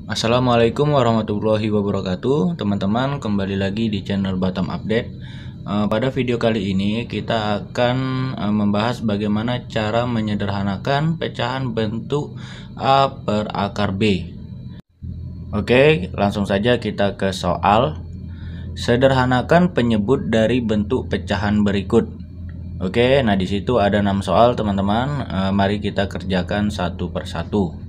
Assalamualaikum warahmatullahi wabarakatuh, teman-teman. Kembali lagi di channel Batam Update. Pada video kali ini kita akan membahas bagaimana cara menyederhanakan pecahan bentuk A per akar B. Oke, langsung saja kita ke soal. Sederhanakan penyebut dari bentuk pecahan berikut. Oke, nah di situ ada 6 soal, teman-teman. Mari kita kerjakan satu persatu.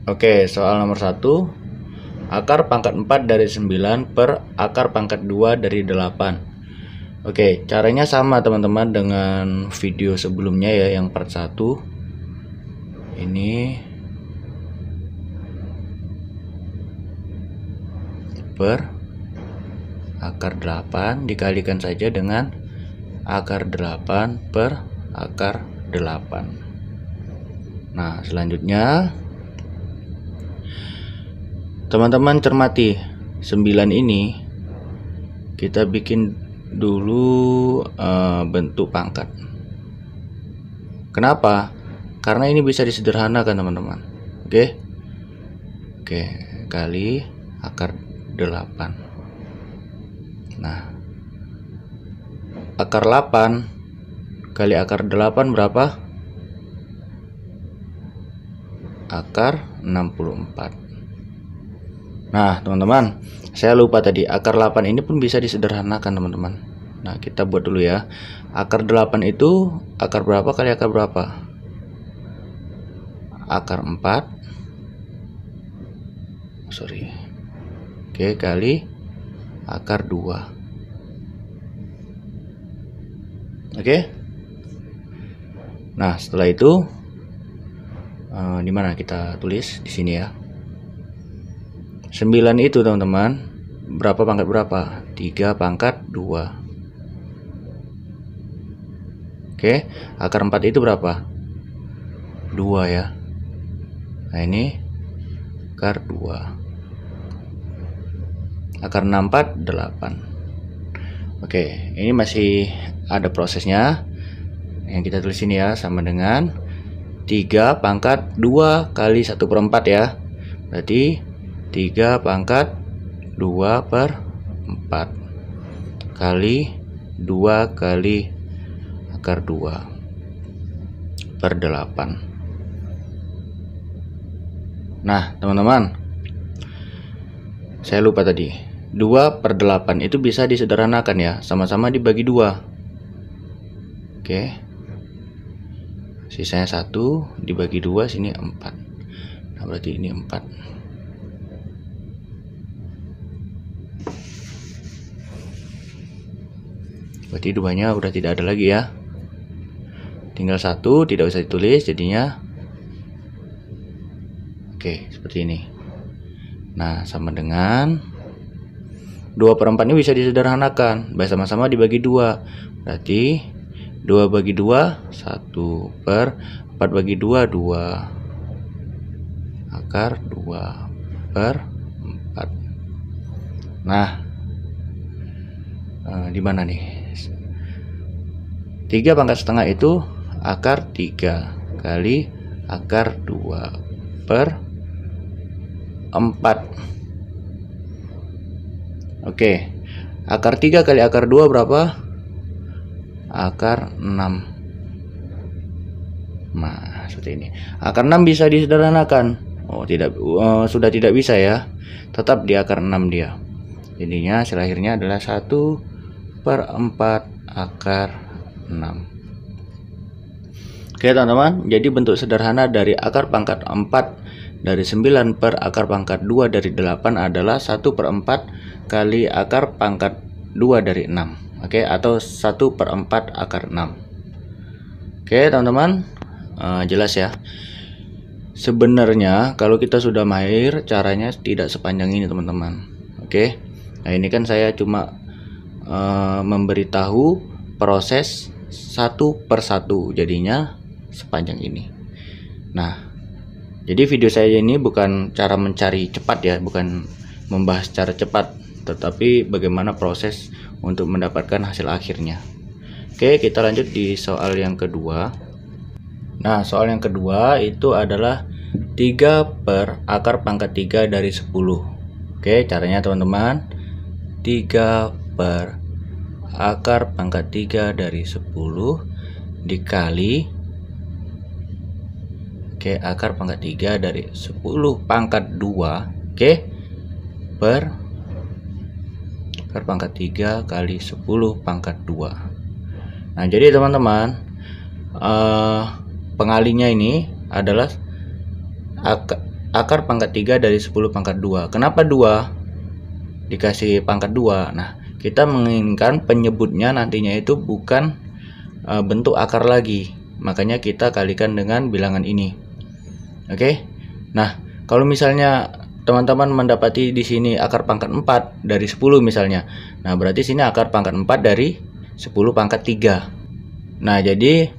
Oke, soal nomor 1. Akar pangkat 4 dari 9 per akar pangkat 2 dari 8. Oke, caranya sama teman-teman dengan video sebelumnya ya, yang part 1. Ini per akar 8 dikalikan saja dengan akar 8 per akar 8. Nah, selanjutnya teman-teman cermati 9 ini kita bikin dulu bentuk pangkat. Kenapa? Karena ini bisa disederhanakan teman-teman. Oke, kali akar 8. Nah, akar 8 kali akar 8 berapa? Akar 64. Nah teman-teman, saya lupa tadi, akar 8 ini pun bisa disederhanakan teman-teman. Nah kita buat dulu ya. Akar 8 itu akar berapa kali akar berapa? Akar 4. Oke, kali akar 2. Oke. Nah setelah itu di mana kita tulis di sini ya. 9 itu teman-teman berapa pangkat berapa? 3 pangkat 2. Oke, akar 4 itu berapa? 2 ya. Nah ini akar 2. Akar 64 8. Oke, ini masih ada prosesnya. Yang kita tulis ini ya, sama dengan 3 pangkat 2 kali 1/4 ya. Berarti 3 pangkat 2 per 4 kali 2 kali akar 2 per 8. Nah teman-teman, saya lupa tadi, 2 per 8 itu bisa disederhanakan ya, sama-sama dibagi 2. Oke, sisanya 1 dibagi 2, sini 4. Nah berarti ini 4. Berarti 2-nya udah tidak ada lagi ya, tinggal 1, tidak usah ditulis jadinya. Oke, seperti ini. Nah sama dengan 2 per 4 ini bisa disederhanakan, sama-sama dibagi 2. Berarti 2 bagi 2 1 per 4 bagi 2 2 akar 2 per 4. Nah di mana nih? 3 pangkat setengah itu akar 3 kali akar 2 per 4. Oke, akar 3 kali akar 2 berapa? Akar 6. Nah seperti ini. Akar 6 bisa disederhanakan? Oh tidak, sudah tidak bisa ya, tetap di akar 6 dia. Jadinya hasil akhirnya adalah 1 per 4 akar 6. Oke teman-teman, jadi bentuk sederhana dari akar pangkat 4 dari 9 per akar pangkat 2 dari 8 adalah 1 per 4 kali akar pangkat 2 dari 6. Oke, atau 1 per 4 akar 6. Oke teman-teman, jelas ya. Sebenarnya kalau kita sudah mahir, caranya tidak sepanjang ini teman-teman. Oke, nah ini kan saya cuma memberitahu proses 1 per 1, jadinya sepanjang ini. Nah jadi video saya ini bukan cara mencari cepat ya, bukan membahas cara cepat, tetapi bagaimana proses untuk mendapatkan hasil akhirnya. Oke, kita lanjut di soal yang kedua. Nah soal yang kedua itu adalah 3 3 per akar pangkat 3 dari 10. Oke, caranya teman-teman, 3 per akar pangkat 3 dari 10 dikali akar pangkat 3 dari 10 pangkat 2, per akar pangkat 3 kali 10 pangkat 2. Nah, jadi teman-teman, pengalinya ini adalah akar pangkat 3 dari 10 pangkat 2. Kenapa 2 dikasih pangkat 2? Nah, kita menginginkan penyebutnya nantinya itu bukan bentuk akar lagi, makanya kita kalikan dengan bilangan ini. Oke. Nah, kalau misalnya teman-teman mendapati di sini akar pangkat 4 dari 10 misalnya. Nah, berarti sini akar pangkat 4 dari 10 pangkat 3. Nah, jadi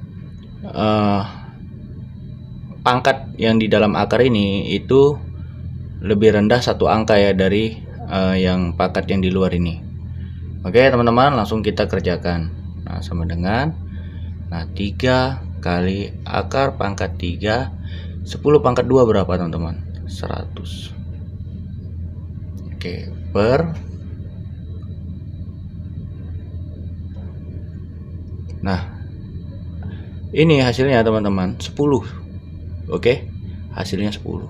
pangkat yang di dalam akar ini itu lebih rendah satu angka ya dari yang pangkat yang di luar ini. Oke teman-teman, langsung kita kerjakan. Nah, sama dengan 3 kali akar pangkat 3 10 pangkat 2 berapa teman-teman? 100. Oke, per. Nah, ini hasilnya teman-teman 10. Oke, hasilnya 10.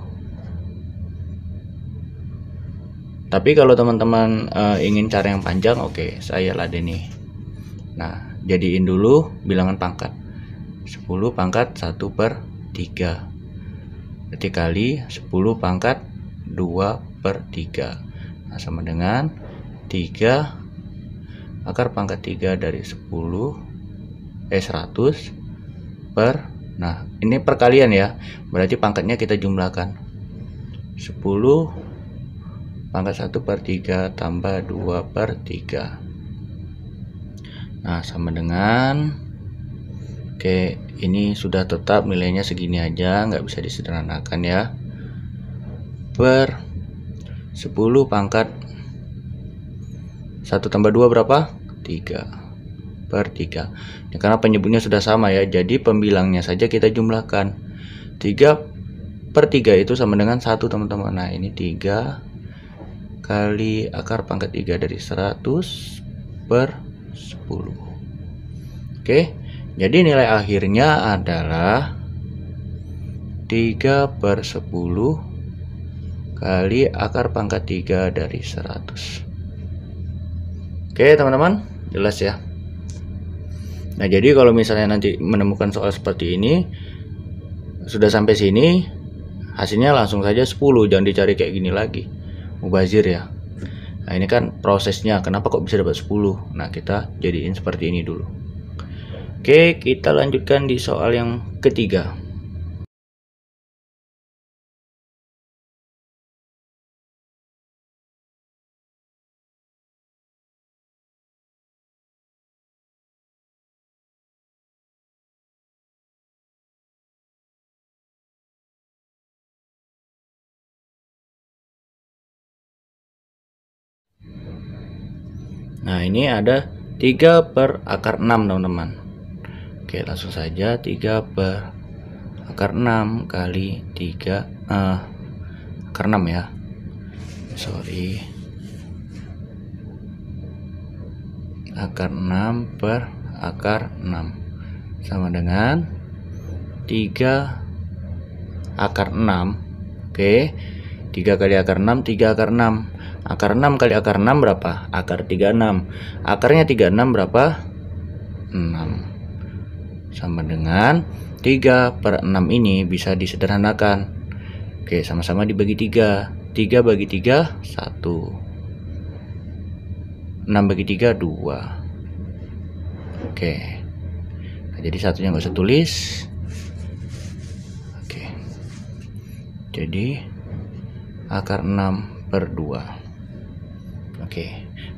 Tapi kalau teman-teman ingin cara yang panjang, oke, saya ladeni. Nah, jadiin dulu bilangan pangkat. 10 pangkat 1 per 3 dikali 10 pangkat 2 per 3. Nah, sama dengan 3 akar pangkat 3 dari 100 per, nah ini perkalian ya, berarti pangkatnya kita jumlahkan. 10 pangkat 1 per 3 tambah 2 per 3. Nah, sama dengan, oke, ini sudah tetap nilainya segini aja, nggak bisa disederhanakan ya. Per 10 pangkat 1 tambah 2 berapa? 3 per 3. Ya, karena penyebutnya sudah sama ya, jadi pembilangnya saja kita jumlahkan. 3 per 3 itu sama dengan 1 teman-teman. Nah, ini 3 kali akar pangkat 3 dari 100 per 10. Oke, jadi nilai akhirnya adalah 3 per 10 kali akar pangkat 3 dari 100. Oke teman-teman, jelas ya. Nah, jadi kalau misalnya nanti menemukan soal seperti ini, sudah sampai sini, hasilnya langsung saja 10, jangan dicari kayak gini lagi, mubazir ya. Nah, ini kan prosesnya, kenapa kok bisa dapat 10? Nah, kita jadiin seperti ini dulu. Oke, kita lanjutkan di soal yang ketiga. Nah, ini ada 3 per akar 6 teman-teman. Oke, langsung saja 3 per akar 6 kali 3 akar 6 ya. Sorry. Akar 6 per akar 6 sama dengan 3 akar 6. Oke, 3 kali akar 6, 3 akar 6. Akar 6 kali akar 6 berapa? Akar 36. Akarnya 36 berapa? 6. Sama dengan 3 per 6 ini bisa disederhanakan. Oke, sama-sama dibagi 3. 3 bagi 3, 1. 6 bagi 3, 2. Oke. Nah, jadi satunya nggak usah tulis. Oke. Jadi akar 6 per 2. Oke.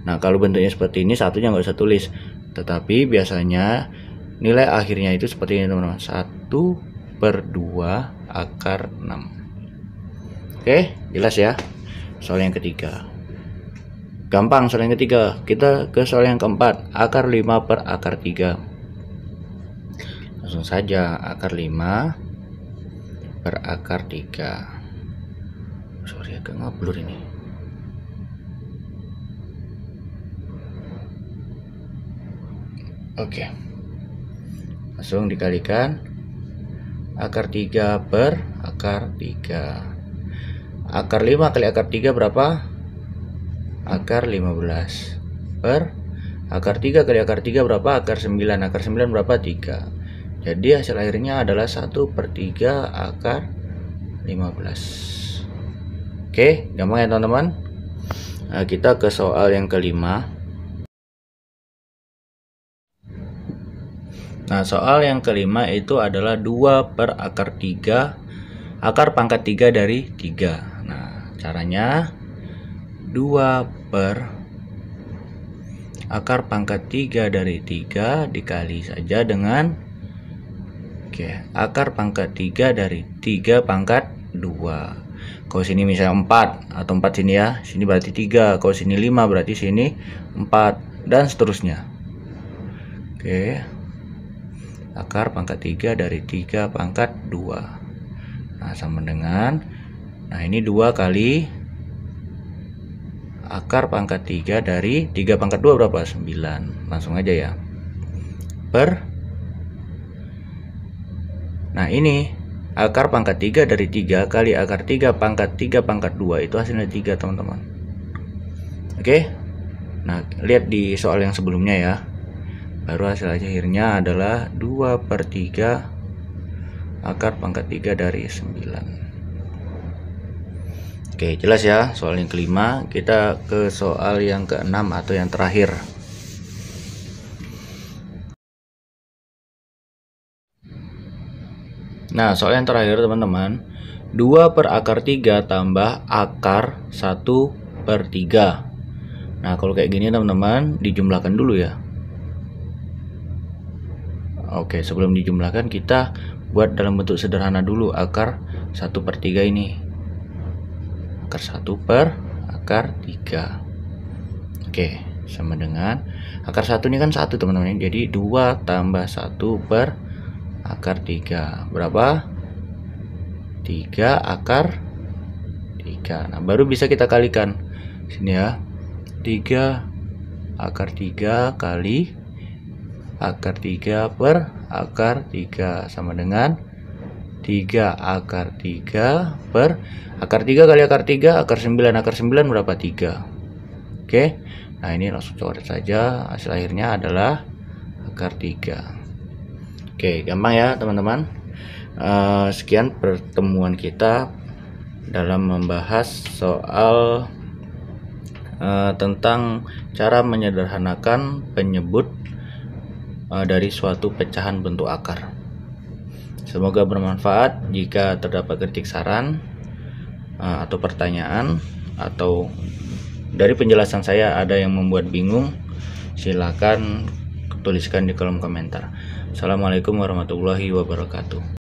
Nah, kalau bentuknya seperti ini, satunya nggak usah tulis. Tetapi biasanya nilai akhirnya itu seperti ini teman-teman. 1 per 2 akar 6. Oke, jelas ya. Soal yang ketiga. Gampang soal yang ketiga. Kita ke soal yang keempat. Akar 5 per akar 3. Langsung saja akar 5 per akar 3. Sorry agak ngeblur ini. Oke. Langsung dikalikan akar 3 per akar 3. Akar 5 kali akar 3 berapa? Akar 15 per akar 3 kali akar 3 berapa? Akar 9. Akar 9 berapa? 3. Jadi hasil akhirnya adalah 1/3 akar 15. Oke, gampang ya teman-teman. Nah, kita ke soal yang kelima. Nah, soal yang kelima itu adalah 2 per akar 3 akar pangkat 3 dari 3. Nah, caranya 2 per akar pangkat 3 dari 3 dikali saja dengan akar pangkat 3 dari 3 pangkat 2. Kalau sini misalnya 4 atau 4 sini ya, sini berarti 3. Kalau sini 5 berarti sini 4 dan seterusnya. Akar pangkat 3 dari 3 pangkat 2. Nah, sama dengan, nah ini 2 kali akar pangkat 3 dari 3 pangkat 2 berapa? 9. Langsung aja ya. Per, nah ini akar pangkat 3 dari 3 kali akar 3 pangkat 2 itu hasilnya 3 teman-teman. Oke. Nah, lihat di soal yang sebelumnya ya. Baru hasil akhirnya adalah 2/3 akar pangkat 3 dari 9. Oke, jelas ya soal yang kelima. Kita ke soal yang keenam atau yang terakhir. Nah, soal yang terakhir teman-teman, 2 per akar 3 tambah akar 1/3. Nah, kalau kayak gini teman-teman, dijumlahkan dulu ya. Oke, sebelum dijumlahkan kita buat dalam bentuk sederhana dulu akar 1/3 ini. Akar 1 per akar 3. Oke, sama dengan akar 1 ini kan 1 teman-teman. Jadi 2 tambah 1 per akar 3. Berapa? 3 akar 3. Nah, baru bisa kita kalikan. Sini ya. 3 akar 3 kali akar 3 per akar 3 sama dengan 3 akar 3 per akar 3 kali akar 3, akar 9. Akar 9 berapa? 3. Oke. Nah, ini langsung coret saja. Hasil akhirnya adalah akar 3. Oke, gampang ya teman-teman. Sekian pertemuan kita dalam membahas soal tentang cara menyederhanakan penyebut dari suatu pecahan bentuk akar. Semoga bermanfaat. Jika terdapat kritik, saran atau pertanyaan, atau dari penjelasan saya ada yang membuat bingung, silakan tuliskan di kolom komentar. Assalamualaikum warahmatullahi wabarakatuh.